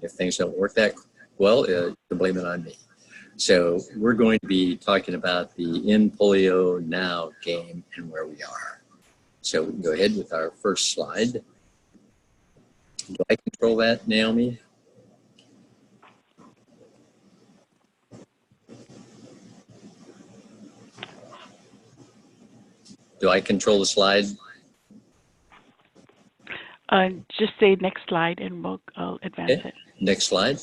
If things don't work that well, you can blame it on me. So we're going to be talking about the End Polio Now game and where we are. So we can go ahead with our first slide. Do I control that, Naomi? Do I control the slide? Just say next slide and I'll advance it. Next slide.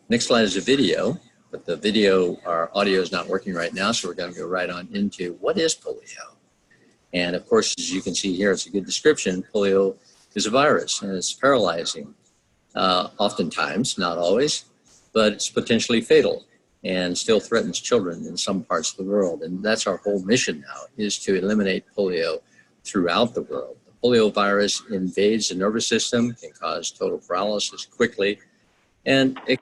Next slide is a video, but the video, our audio is not working right now, so we're going to go right on into what is polio. And of course, as you can see here, it's a good description. Polio is a virus and it's paralyzing, oftentimes, not always, but it's potentially fatal and still threatens children in some parts of the world. And that's our whole mission now, is to eliminate polio throughout the world. The polio virus invades the nervous system, can cause total paralysis quickly, and at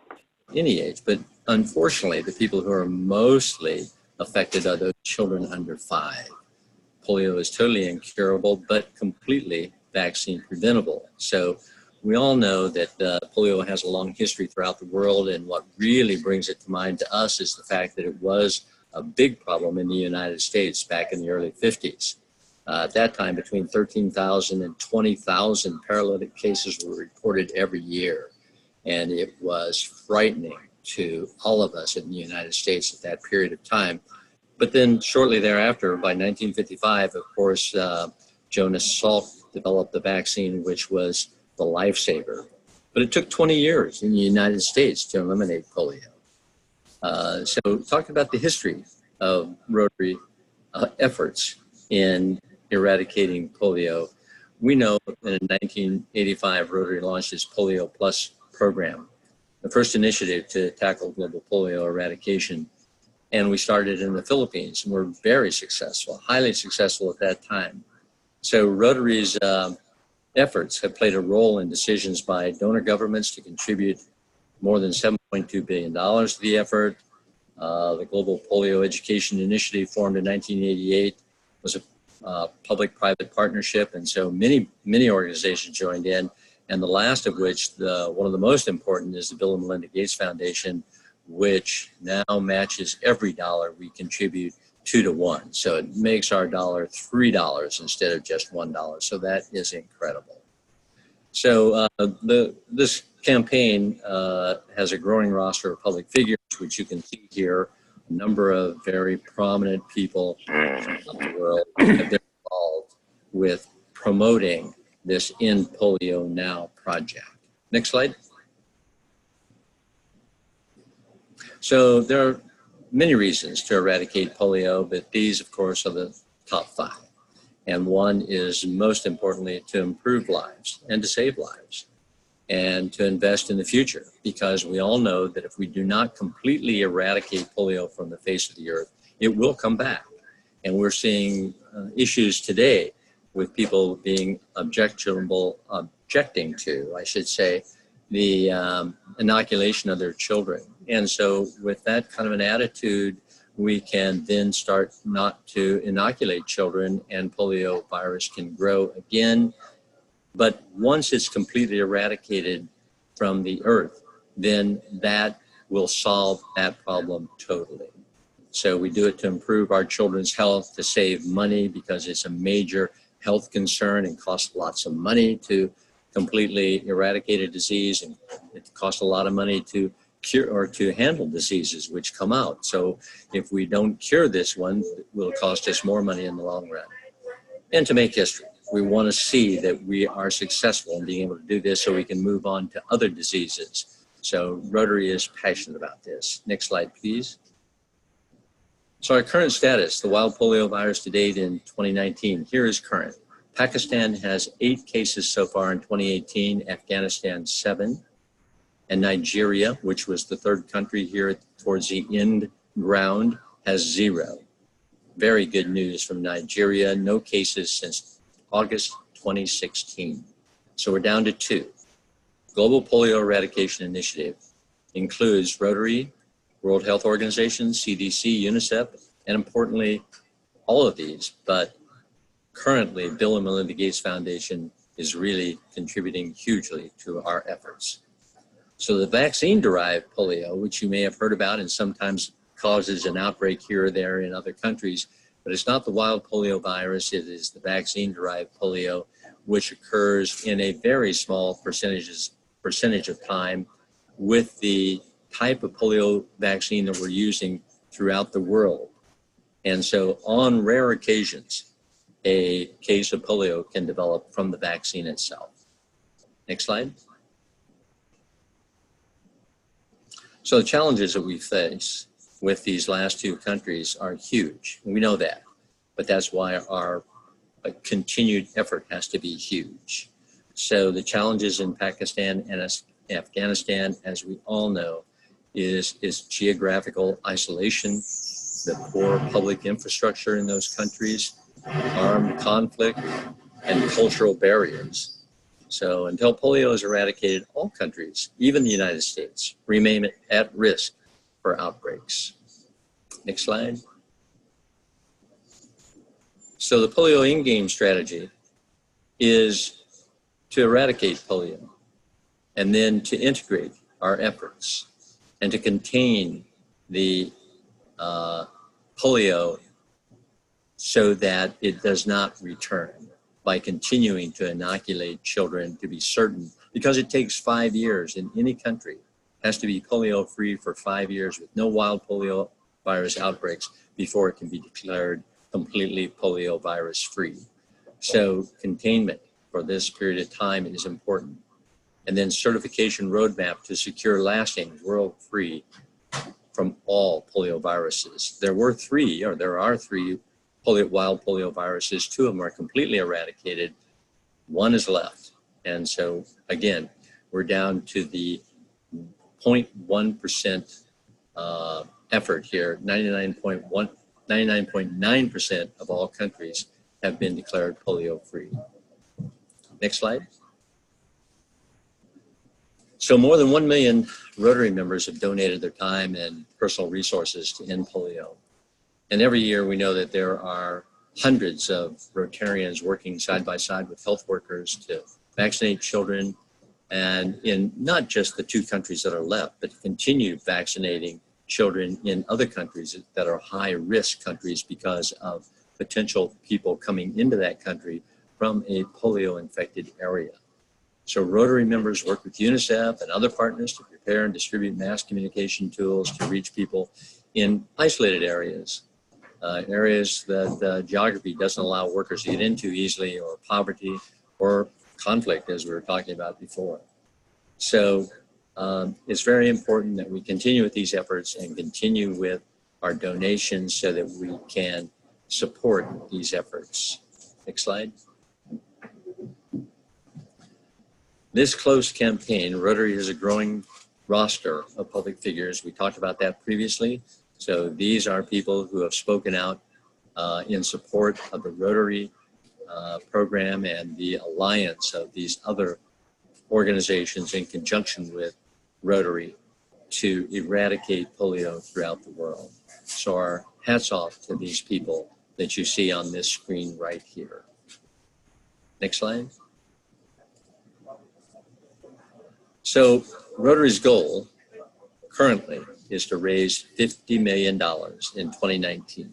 any age. But unfortunately, the people who are mostly affected are those children under 5. Polio is totally incurable, but completely vaccine preventable. So we all know that polio has a long history throughout the world, and what really brings it to mind to us is the fact that it was a big problem in the United States back in the early 50s. At that time, between 13,000 and 20,000 paralytic cases were reported every year, and it was frightening to all of us in the United States at that period of time. But then shortly thereafter, by 1955, of course, Jonas Salk developed the vaccine, which was the lifesaver. But it took 20 years in the United States to eliminate polio. So talking about the history of Rotary efforts in eradicating polio, we know that in 1985, Rotary launched its Polio Plus program, the first initiative to tackle global polio eradication. And we started in the Philippines, and we're very successful, highly successful at that time. So Rotary's efforts have played a role in decisions by donor governments to contribute more than $7.2 billion to the effort. The Global Polio Education Initiative, formed in 1988, was a public-private partnership, and so many organizations joined in, and the last of which, one of the most important, is the Bill and Melinda Gates Foundation, which now matches every dollar we contribute 2 to 1. So it makes our dollar $3 instead of just $1. So that is incredible. So this campaign has a growing roster of public figures, which you can see here. A number of very prominent people throughout the world have been involved with promoting this End Polio Now project. Next slide. So there are many reasons to eradicate polio, but these, of course, are the top 5. And one is, most importantly, to improve lives and to save lives and to invest in the future, because we all know that if we do not completely eradicate polio from the face of the earth, it will come back. And we're seeing issues today with people being objecting to, I should say, the inoculation of their children. And so with that kind of an attitude, we can then start not to inoculate children, and polio virus can grow again. But once it's completely eradicated from the earth, then that will solve that problem totally. So we do it to improve our children's health, to save money, because it's a major health concern and costs lots of money to completely eradicate a disease, and it costs a lot of money to cure or to handle diseases which come out. So if we don't cure this one, it will cost us more money in the long run. And to make history, we want to see that we are successful in being able to do this so we can move on to other diseases. So Rotary is passionate about this. Next slide, please. So our current status, the wild polio virus to date in 2019, here is current. Pakistan has 8 cases so far in 2018, Afghanistan 7, and Nigeria, which was the 3rd country here towards the end ground, has 0. Very good news from Nigeria, no cases since August 2016. So we're down to 2. Global Polio Eradication Initiative includes Rotary, World Health Organization, CDC, UNICEF, and importantly, all of these, but currently, Bill and Melinda Gates Foundation is really contributing hugely to our efforts. So the vaccine-derived polio, which you may have heard about and sometimes causes an outbreak here or there in other countries, but it's not the wild polio virus, it is the vaccine-derived polio, which occurs in a very small percentage of time with the type of polio vaccine that we're using throughout the world. And so on rare occasions, a case of polio can develop from the vaccine itself. Next slide. So the challenges that we face with these last two countries are huge. We know that, but that's why our continued effort has to be huge. So the challenges in Pakistan and Afghanistan, as we all know, is geographical isolation, the poor public infrastructure in those countries, armed conflict, and cultural barriers. So until polio is eradicated, all countries, even the United States, remain at risk for outbreaks. Next slide. So the polio in-game strategy is to eradicate polio and then to integrate our efforts and to contain the polio so that it does not return by continuing to inoculate children to be certain, because it takes 5 years in any country, has to be polio free for 5 years with no wild polio virus outbreaks before it can be declared completely polio virus free. So containment for this period of time is important. And then certification roadmap to secure lasting world free from all polio viruses. There are three wild polio viruses. 2 of them are completely eradicated. 1 is left. And so again, we're down to the 0.1% effort here. 99.9% of all countries have been declared polio free. Next slide. So more than 1 million Rotary members have donated their time and personal resources to end polio. And every year we know that there are hundreds of Rotarians working side by side with health workers to vaccinate children, and in not just the 2 countries that are left, but to continue vaccinating children in other countries that are high risk countries because of potential people coming into that country from a polio infected area. So Rotary members work with UNICEF and other partners to prepare and distribute mass communication tools to reach people in isolated areas, areas that geography doesn't allow workers to get into easily, or poverty or conflict, as we were talking about before. So it's very important that we continue with these efforts and continue with our donations so that we can support these efforts. Next slide. This close campaign, Rotary has a growing roster of public figures. We talked about that previously. So these are people who have spoken out in support of the Rotary program and the alliance of these other organizations in conjunction with Rotary to eradicate polio throughout the world. So our hats off to these people that you see on this screen right here. Next slide. So Rotary's goal currently is to raise $50 million in 2019.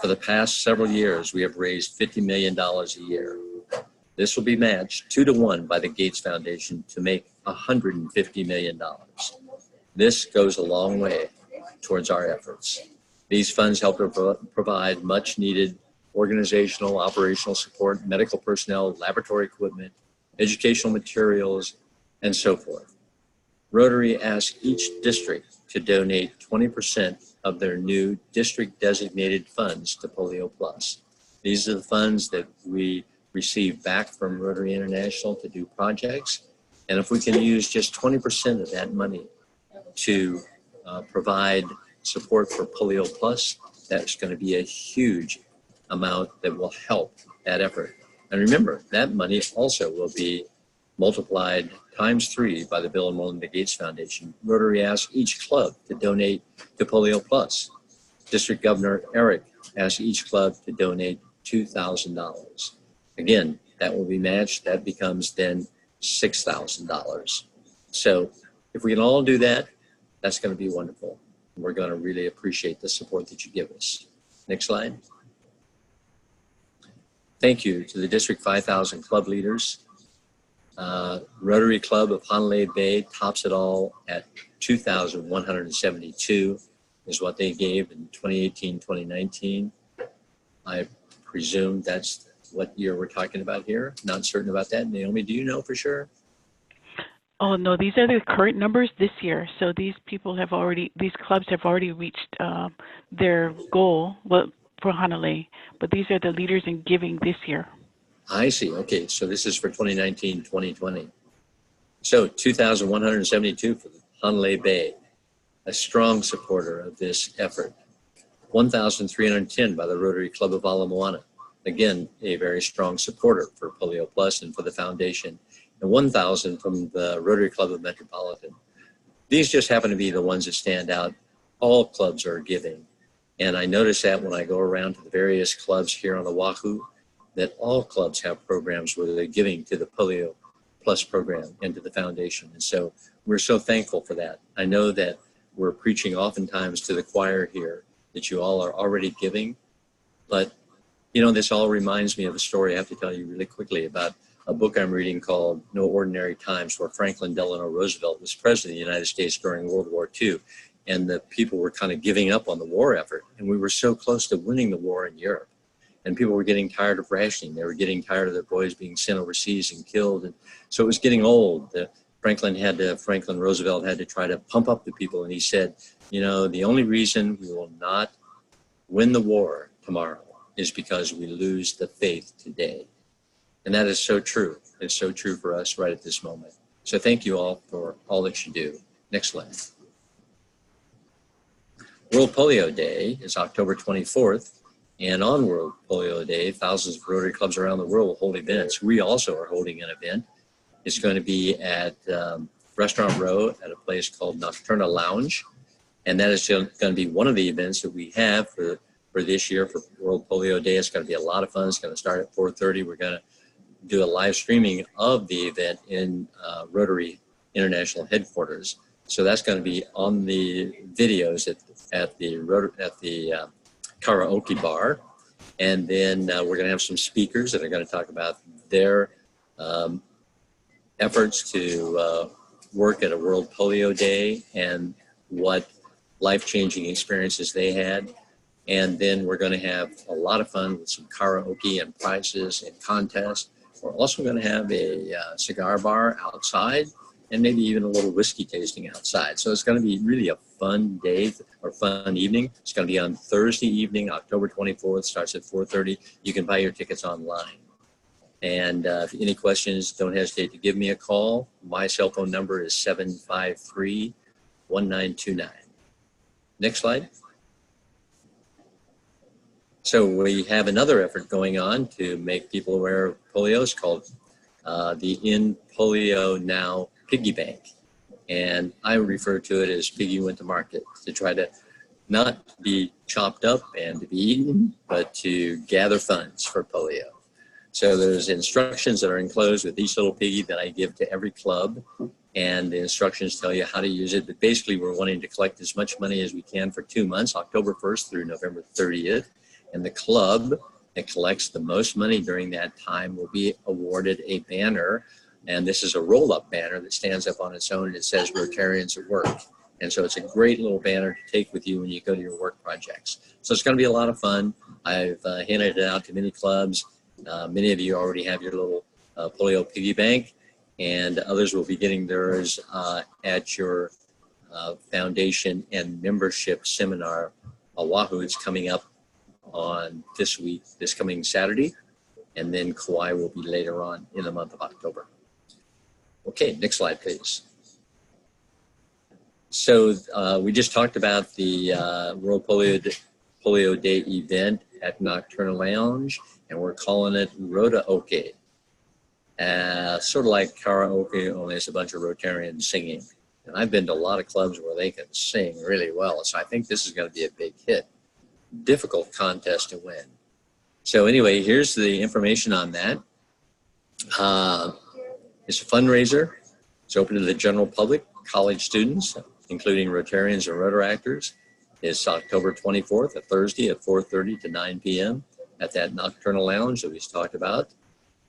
For the past several years, we have raised $50 million a year. This will be matched 2 to 1 by the Gates Foundation to make $150 million. This goes a long way towards our efforts. These funds help provide much needed organizational, operational support, medical personnel, laboratory equipment, educational materials, and so forth. Rotary asks each district to donate 20% of their new district designated funds to Polio Plus. These are the funds that we receive back from Rotary International to do projects. And if we can use just 20% of that money to provide support for Polio Plus, that's going to be a huge amount that will help that effort. And remember, that money also will be multiplied ×3 by the Bill and Melinda Gates Foundation. Rotary asks each club to donate to Polio Plus. District Governor Eric asked each club to donate $2,000. Again, that will be matched. That becomes then $6,000. So if we can all do that, that's going to be wonderful. We're going to really appreciate the support that you give us. Next slide. Thank you to the District 5000 club leaders. Rotary Club of Honolulu Bay tops it all at 2,172 is what they gave in 2018, 2019. I presume that's what year we're talking about here. Not certain about that. Naomi, do you know for sure? Oh, no, these are the current numbers this year. So these clubs have already reached their goal for Honolulu, but these are the leaders in giving this year. I see. Okay, so this is for 2019, 2020. So 2,172 for the Honolulu Bay, a strong supporter of this effort. 1,310 by the Rotary Club of Ala Moana. Again, a very strong supporter for Polio Plus and for the foundation. And 1,000 from the Rotary Club of Metropolitan. These just happen to be the ones that stand out. All clubs are giving. And I notice that when I go around to the various clubs here on Oahu, that all clubs have programs where they're giving to the Polio Plus program and to the foundation. And so we're so thankful for that. I know that we're preaching oftentimes to the choir here that you all are already giving, but you know, this all reminds me of a story I have to tell you really quickly about a book I'm reading called No Ordinary Times, where Franklin Delano Roosevelt was president of the United States during World War II. And the people were kind of giving up on the war effort. And we were so close to winning the war in Europe. And people were getting tired of rationing. They were getting tired of their boys being sent overseas and killed. And so it was getting old. Franklin Roosevelt had to try to pump up the people. And he said, you know, the only reason we will not win the war tomorrow is because we lose the faith today. And that is so true. It's so true for us right at this moment. So thank you all for all that you do. Next slide. World Polio Day is October 24th. And on World Polio Day, thousands of Rotary clubs around the world will hold events. We also are holding an event. It's going to be at Restaurant Row at a place called Nocturna Lounge. And that is going to be one of the events that we have for this year for World Polio Day. It's going to be a lot of fun. It's going to start at 4:30. We're going to do a live streaming of the event in Rotary International Headquarters. So that's going to be on the videos at the karaoke bar. And then we're going to have some speakers that are going to talk about their efforts to work at a World Polio Day and what life-changing experiences they had. And then we're going to have a lot of fun with some karaoke and prizes and contests. We're also going to have a cigar bar outside and maybe even a little whiskey tasting outside. So it's going to be really a fun day or fun evening. It's going to be on Thursday evening, October 24th, starts at 4:30. You can buy your tickets online. And if any questions, don't hesitate to give me a call. My cell phone number is 753-1929. Next slide. So we have another effort going on to make people aware of polio. It's called the In Polio Now Piggy Bank. And I refer to it as Piggy Went to Market, to try to not be chopped up and to be eaten, but to gather funds for polio. So there's instructions that are enclosed with each little piggy that I give to every club. And the instructions tell you how to use it. But basically, we're wanting to collect as much money as we can for 2 months, October 1st through November 30th. And the club that collects the most money during that time will be awarded a banner. And this is a roll-up banner that stands up on its own, and it says Rotarians at Work. And so it's a great little banner to take with you when you go to your work projects. So it's going to be a lot of fun. I've handed it out to many clubs. Many of you already have your little polio piggy bank, and others will be getting theirs at your foundation and membership seminar. Oahu, it's coming up on this coming Saturday, and then Kauai will be later on in the month of October. Okay, next slide, please. So we just talked about the World Polio Day event at Nocturnal Lounge, and we're calling it Rota-oke. Sort of like karaoke, only it's a bunch of Rotarians singing. And I've been to a lot of clubs where they can sing really well, so I think this is going to be a big hit. Difficult contest to win. So anyway, here's the information on that. It's a fundraiser. It's open to the general public. college students, including Rotarians and Rotaractors, is October 24th, a Thursday at 4:30 to 9 p.m. at that nocturnal lounge that we talked about.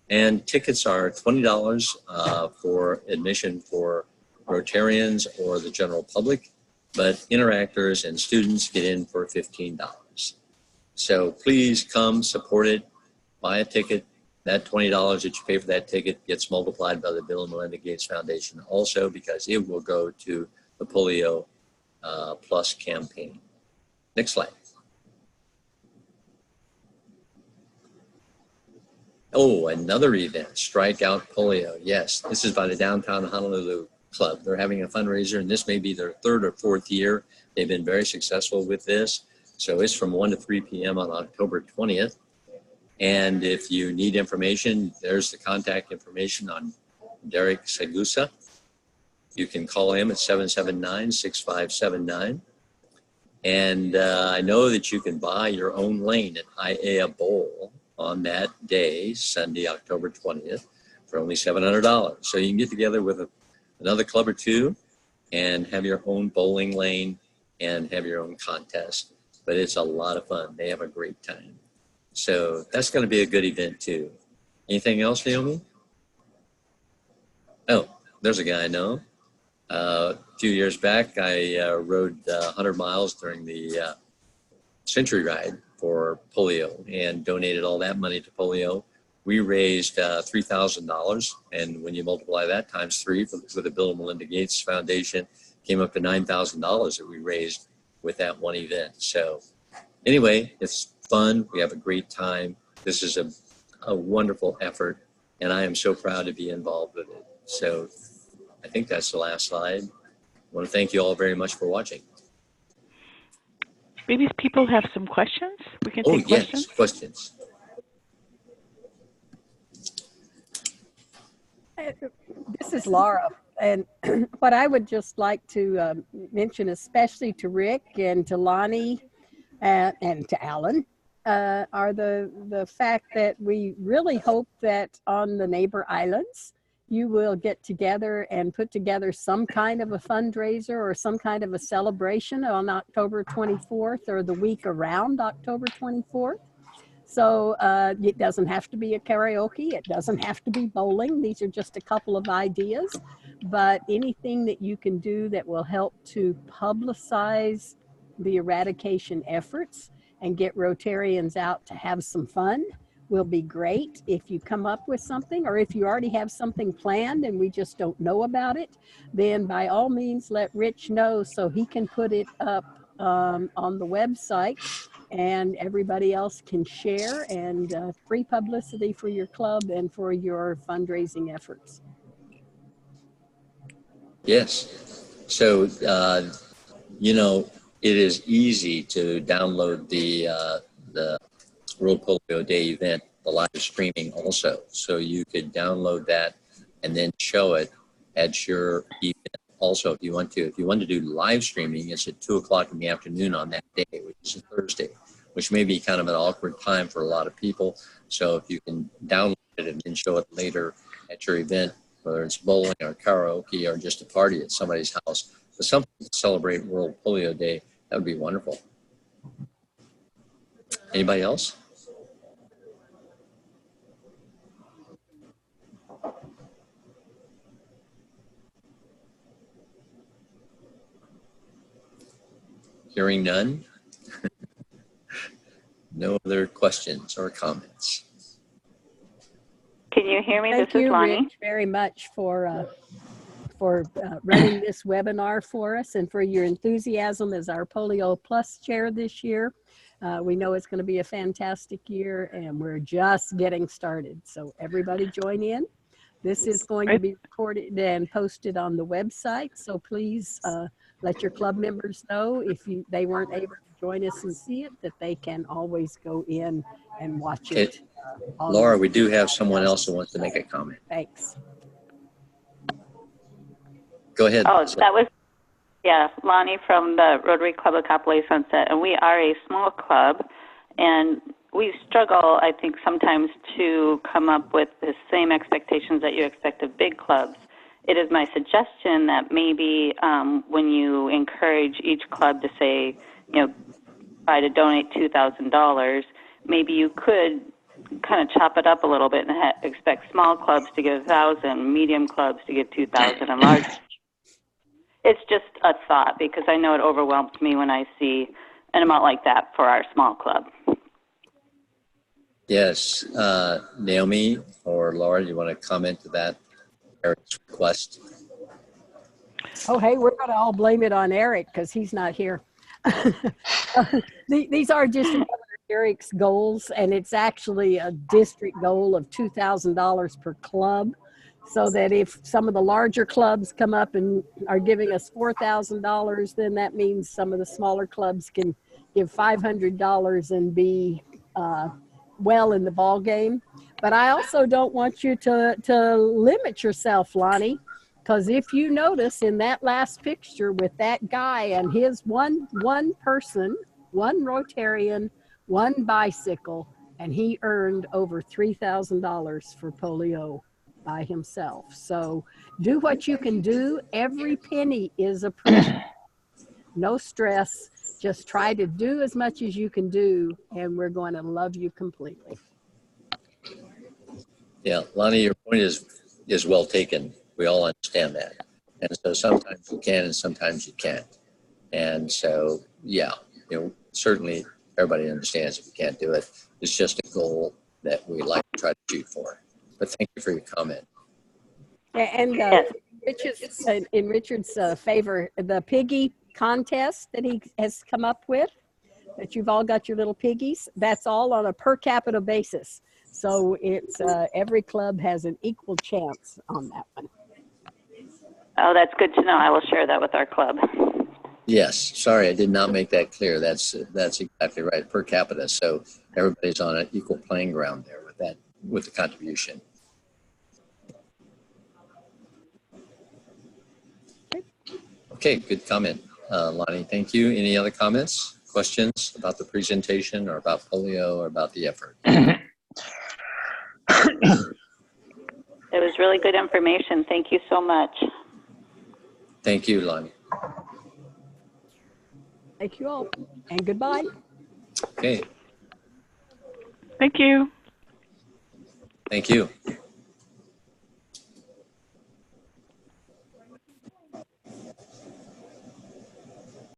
And tickets are $20 for admission for Rotarians or the general public, but interactors and students get in for $15. So please come support it, buy a ticket. That $20 that you pay for that ticket gets multiplied by the Bill and Melinda Gates Foundation also, because it will go to the Polio Plus campaign. Next slide. Oh, another event, Strike Out Polio. Yes, this is by the Downtown Honolulu Club. They're having a fundraiser, and this may be their third or fourth year. They've been very successful with this. So it's from 1 to 3 p.m. on October 20th. And if you need information, there's the contact information on Derek Segusa. You can call him at 779-6579. And I know that you can buy your own lane at Aiea Bowl on that day, Sunday, October 20th, for only $700. So you can get together with another club or two and have your own bowling lane and have your own contest. But it's a lot of fun. They have a great time. So that's going to be a good event too. Anything else, Naomi? Oh, there's a guy I know. A few years back, I rode 100 miles during the Century Ride for polio and donated all that money to polio. We raised $3,000, and when you multiply that times 3 for the Bill and Melinda Gates Foundation, came up to $9,000 that we raised with that one event. So anyway, it's fun. We have a great time. This is a wonderful effort, and I am so proud to be involved with it. So I think that's the last slide. I want to thank you all very much for watching. Maybe people have some questions. We can take questions. Yes, questions. This is Laura, and what I would just like to mention, especially to Rick and to Lonnie and to Alan, are the fact that we really hope that on the neighbor islands, you will get together and put together some kind of a fundraiser or some kind of a celebration on October 24th or the week around October 24th. So it doesn't have to be a karaoke. It doesn't have to be bowling. These are just a couple of ideas, but anything that you can do that will help to publicize the eradication efforts and get Rotarians out to have some fun will be great. If you come up with something, or if you already have something planned and we just don't know about it, then by all means let Rich know so he can put it up on the website and everybody else can share, and free publicity for your club and for your fundraising efforts. Yes. So, you know, it is easy to download the World Polio Day event, the live streaming also. So you could download that and then show it at your event also if you want to. If you want to do live streaming, it's at 2 o'clock in the afternoon on that day, which is a Thursday, which may be kind of an awkward time for a lot of people. So if you can download it and then show it later at your event, whether it's bowling or karaoke or just a party at somebody's house, but something to celebrate World Polio Day, that would be wonderful. Anybody else? Hearing none. No other questions or comments. Can you hear me? Thank This is you, Lonnie. Rich, very much for running this webinar for us and for your enthusiasm as our Polio Plus chair this year. We know it's going to be a fantastic year, and we're just getting started. So everybody join in. This is going to be recorded and posted on the website. So please let your club members know if they weren't able to join us and see it, that they can always go in and watch it. Laura, we do have someone else who wants to make a comment. Thanks. Go ahead. Oh, that was, yeah, Lonnie from the Rotary Club of Kapolei Sunset. And we are a small club, and we struggle, I think, sometimes to come up with the same expectations that you expect of big clubs. it is my suggestion that maybe when you encourage each club to say, try to donate $2,000, maybe you could kind of chop it up a little bit and expect small clubs to give 1,000, medium clubs to give 2,000, and large. It's just a thought, because I know it overwhelms me when I see an amount like that for our small club. Yes, Naomi or Laura, you want to comment to that, Eric's request? Oh, hey, we're going to all blame it on Eric because he's not here. These are District Governor Eric's goals, and it's actually a district goal of $2,000 per club, so that if some of the larger clubs come up and are giving us $4,000, then that means some of the smaller clubs can give $500 and be well in the ball game. But I also don't want you to limit yourself, Lonnie, because if you notice in that last picture with that guy and his one person, one Rotarian, one bicycle, and he earned over $3,000 for polio by himself. So do what you can do. Every penny is appreciated. No stress. Just try to do as much as you can do, and we're going to love you completely. Yeah, Lonnie, your point is well taken. We all understand that. And so sometimes you can and sometimes you can't. And so, yeah, certainly everybody understands if you can't do it. It's just a goal that we like to try to shoot for. But thank you for your comment. And in Richard's favor, the piggy contest that he has come up with, that you've all got your little piggies, that's all on a per capita basis. So it's every club has an equal chance on that one. Oh, that's good to know. I will share that with our club. Yes, sorry, I did not make that clear. That's exactly right, per capita. So everybody's on an equal playing ground there with the contribution. Okay, good comment, Lonnie. Thank you. Any other comments, questions about the presentation or about polio or about the effort? It was really good information. Thank you so much. Thank you, Lonnie. Thank you all, and goodbye. Okay. Thank you. Thank you.